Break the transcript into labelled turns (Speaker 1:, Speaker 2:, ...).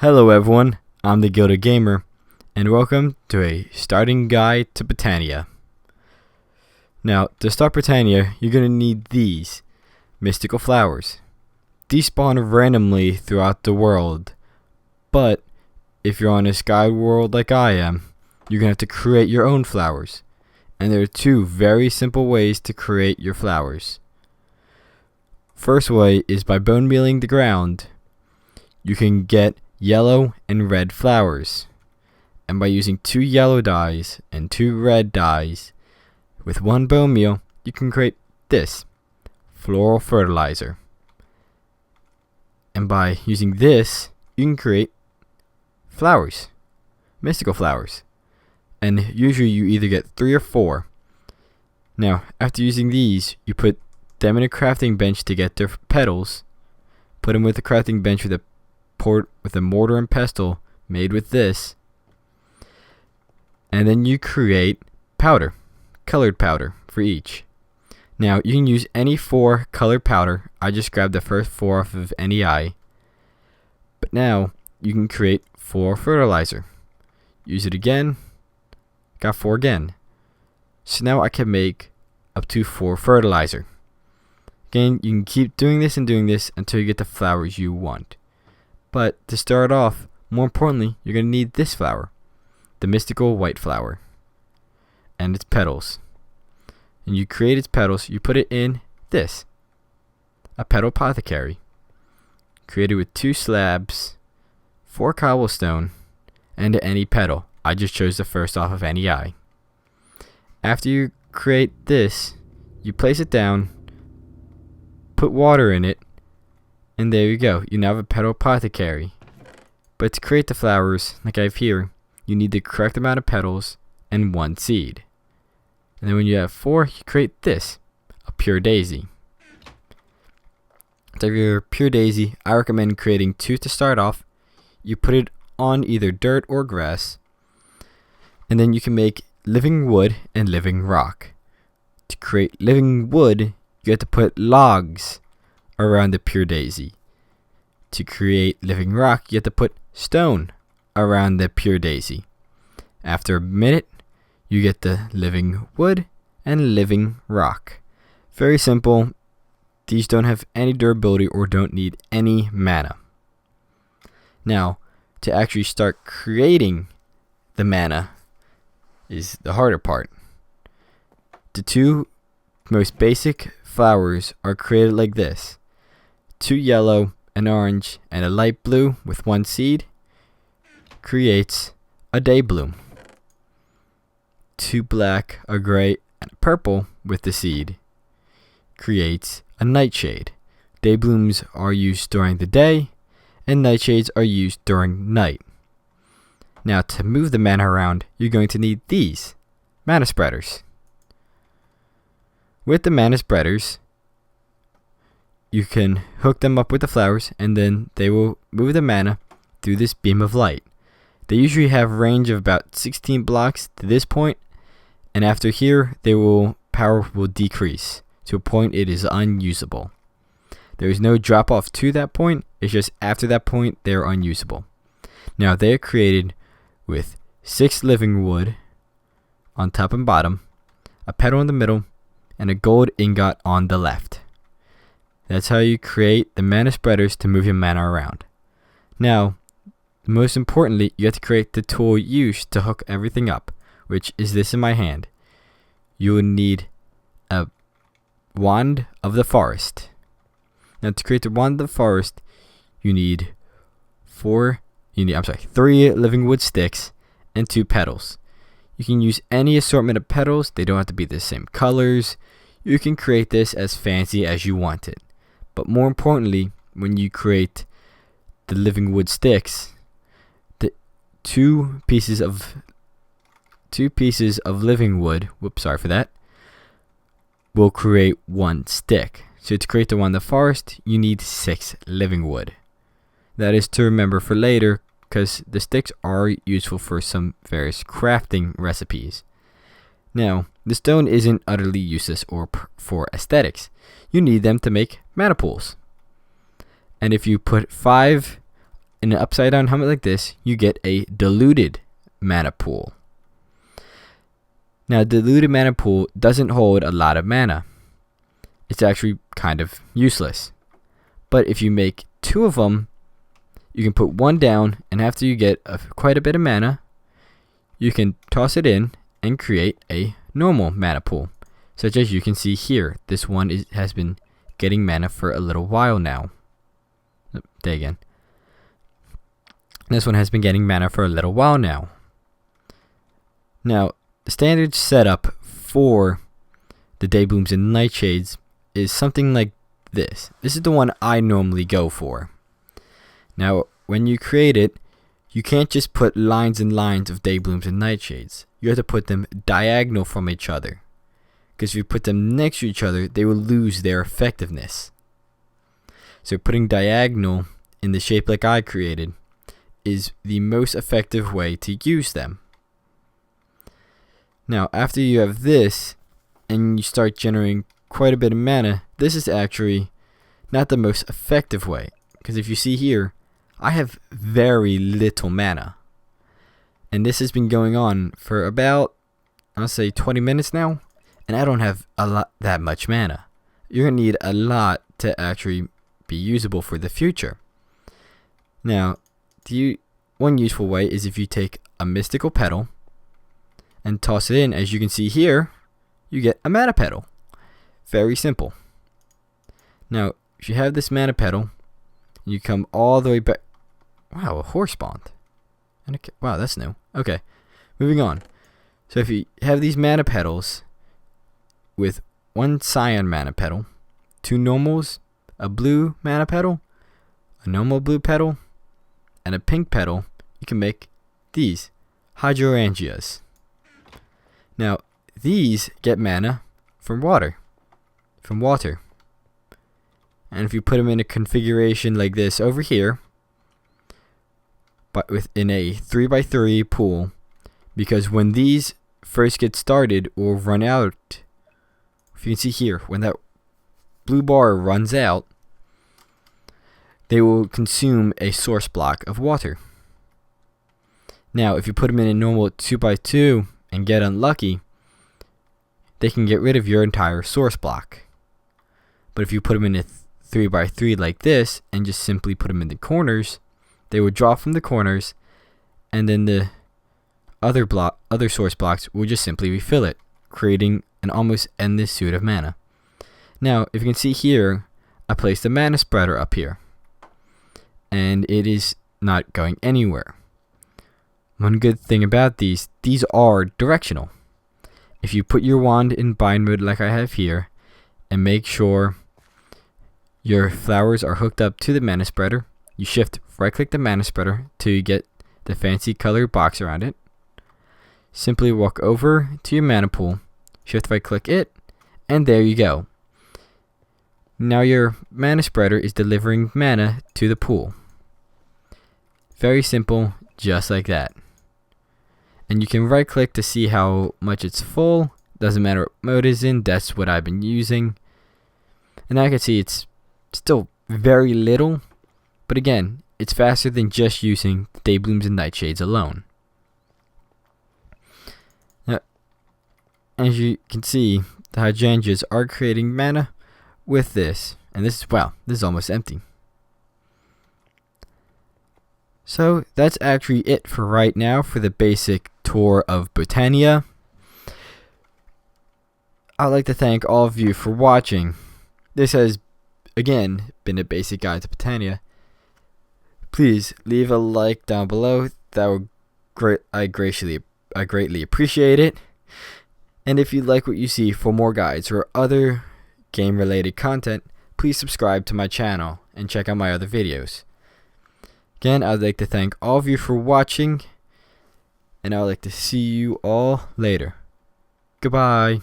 Speaker 1: Hello everyone, I'm the Gilded Gamer, and welcome to a starting guide to Botania. Now, to start Botania, you're going to need these mystical flowers. These spawn randomly throughout the world, but if you're on a sky world like I am, you're going to have to create your own flowers. And there are two very simple ways to create your flowers. First way is by bone mealing the ground. You can get yellow and red flowers, and by using 2 yellow dyes and 2 red dyes with 1 bone meal, you can create this floral fertilizer. And by using this, you can create flowers, mystical flowers, and usually you either get 3 or 4. Now, after using these, you put them in a crafting bench to get their petals, put them with a crafting bench with a mortar and pestle made with this, and then you create powder, colored powder for each. Now you can use any 4 colored powder. I just grabbed the first 4 off of any eye. But now you can create 4 fertilizer. Use it again. Got 4 again. So now I can make up to 4 fertilizer. Again, you can keep doing this until you get the flowers you want. But to start off, more importantly, you're going to need this flower, the mystical white flower, and its petals. And you create its petals, you put it in this, a petal apothecary, created with 2 slabs, 4 cobblestone, and any petal. I just chose the first off of any eye. After you create this, you place it down, put water in it, and there you go. You now have a petal apothecary. But to create the flowers, like I have here, you need the correct amount of petals and 1 seed. And then when you have 4, you create this, a pure daisy. So if you're a pure daisy, I recommend creating 2 to start off. You put it on either dirt or grass. And then you can make living wood and living rock. To create living wood, you have to put logs around the pure daisy. To create living rock, you have to put stone around the pure daisy. After a minute, you get the living wood and living rock. Very simple. These don't have any durability or don't need any mana. Now, to actually start creating the mana is the harder part. The 2 most basic flowers are created like this: 2 yellow, an orange, and a light blue with 1 seed creates a day bloom. 2 black, a gray, and a purple with the seed creates a nightshade. Day blooms are used during the day, and nightshades are used during night. Now, to move the mana around, you're going to need these mana spreaders. With the mana spreaders, you can hook them up with the flowers, and then they will move the mana through this beam of light. They usually have range of about 16 blocks to this point, and after here, power will decrease to a point it is unusable. There is no drop off to that point. It's just after that point, they are unusable. Now, they are created with 6 living wood on top and bottom, a petal in the middle, and a gold ingot on the left. That's how you create the mana spreaders to move your mana around. Now, most importantly, you have to create the tool used to hook everything up, which is this in my hand. You will need a wand of the forest. Now, to create the wand of the forest, you need 3 living wood sticks and 2 petals. You can use any assortment of petals. They don't have to be the same colors. You can create this as fancy as you want it. But more importantly, when you create the living wood sticks, the 2 pieces of living wood, will create 1 stick. So to create the one in the forest, you need 6 living wood. That is to remember for later, because the sticks are useful for some various crafting recipes. Now, the stone isn't utterly useless or for aesthetics. You need them to make mana pools. And if you put 5 in an upside down helmet like this, you get a diluted mana pool. Now, diluted mana pool doesn't hold a lot of mana. It's actually kind of useless. But if you make 2 of them, you can put 1 down, and after you get quite a bit of mana, you can toss it in and create a normal mana pool. Such as you can see here. This one has been getting mana for a little while now. There again. This one has been getting mana for a little while now. Now, the standard setup for the day blooms and nightshades is something like this. This is the one I normally go for. Now, when you create it, you can't just put lines and lines of day blooms and nightshades. You have to put them diagonal from each other. Because if you put them next to each other, they will lose their effectiveness. So putting diagonal in the shape like I created is the most effective way to use them. Now, after you have this, and you start generating quite a bit of mana, this is actually not the most effective way. Because if you see here, I have very little mana. And this has been going on for about, I'll say 20 minutes now. And I don't have that much mana. You're going to need a lot to actually be usable for the future. Now, one useful way is if you take a mystical petal and toss it in. As you can see here, you get a mana petal. Very simple. Now, if you have this mana petal, you come all the way back. Wow, a horse spawned. Wow, that's new. Okay, moving on. So if you have these mana petals with 1 cyan mana petal, 2 normals, a blue mana petal, a normal blue petal, and a pink petal, you can make these Hydrangeas. Now, these get mana from water. And if you put them in a configuration like this over here, but within a 3x3 pool, because when these first get started or run out, if you can see here, when that blue bar runs out, they will consume a source block of water. Now, if you put them in a normal 2x2 and get unlucky, they can get rid of your entire source block. But if you put them in a 3x3 like this and just simply put them in the corners, they will drop from the corners, and then the other source blocks will just simply refill it, creating an almost endless suit of mana. Now, if you can see here, I placed a mana spreader up here, and it is not going anywhere. One good thing about these are directional. If you put your wand in bind mode like I have here, and make sure your flowers are hooked up to the mana spreader, you shift right click the mana spreader till you get the fancy colored box around it. Simply walk over to your mana pool, shift right click it, and there you go. Now your mana spreader is delivering mana to the pool. Very simple, just like that. And you can right click to see how much it's full. Doesn't matter what mode it's in, that's what I've been using. And I can see it's still very little, but again, it's faster than just using day blooms and nightshades alone. Now, as you can see, the hydrangeas are creating mana with this, and this is almost empty. So that's actually it for right now for the basic tour of Botania. I'd like to thank all of you for watching. This has again been a basic guide to Botania. Please leave a like down below. That would I greatly appreciate it. And if you like what you see for more guides or other game related content, please subscribe to my channel and check out my other videos. Again, I'd like to thank all of you for watching, and I would like to see you all later. Goodbye.